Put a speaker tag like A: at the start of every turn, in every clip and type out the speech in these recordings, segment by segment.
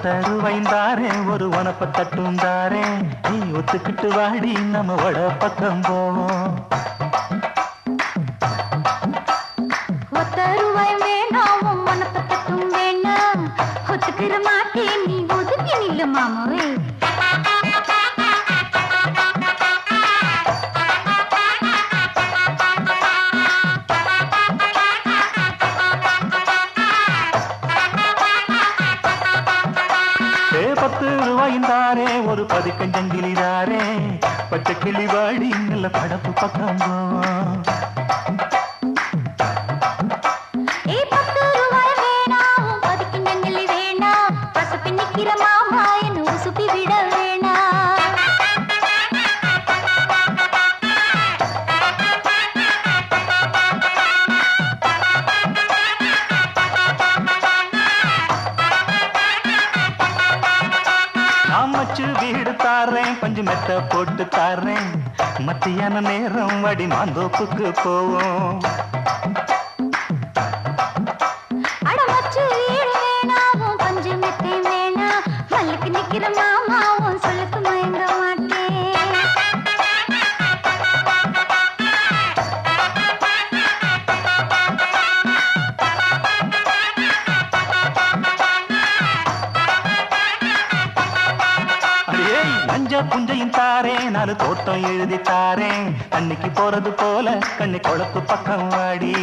A: தருவைந்தாரே ஒரு உனப்ப தட்டுந்தாரே நீ ஒத்துக்கிட்டு வாடி நம்ம வட பக்கம் போவோம்.
B: ஒத்தருவாய் வேணாம் உனப்ப தட்டும் வேணாம் ஒத்துக்கிற மாட்டேன் நீ ஒதுங்கி நில்லு மாமாவே.
A: ரூபாய்ந்தாரே ஒரு பதிக்கஞ்சங்கிலிதாரே பச்சை கிளி வாடி நல்ல படப்பு பக்கம் போவோம். வீடு தாரேன் பஞ்சு மெத்த போட்டு தாரேன் மத்தியான நேரம் வடி மாந்தோப்புக்கு போவோம்.
B: அடமச்சு வீடு வேணாவும் பஞ்சு மெத்தை வேணா மல்லுக்கு நிக்கிற மாமாவும் சொல்லுக்கு மயங்க மாட்டேன்.
A: மஞ்ச புஞ்சையும் தாரேன் நாலு தோட்டம் எழுதி தாரேன் அன்னைக்கு போறது போல கண்ணி குளத்து பக்கம் வாடி.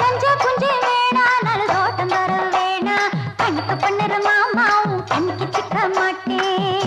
B: மஞ்ச புஞ்சை வேணா நாலு தோட்டம் தர வேணா கண்ணுக்கு பண்ணுற மாமாவும் கண்ணுக்கு சிக்க மாட்டேன்.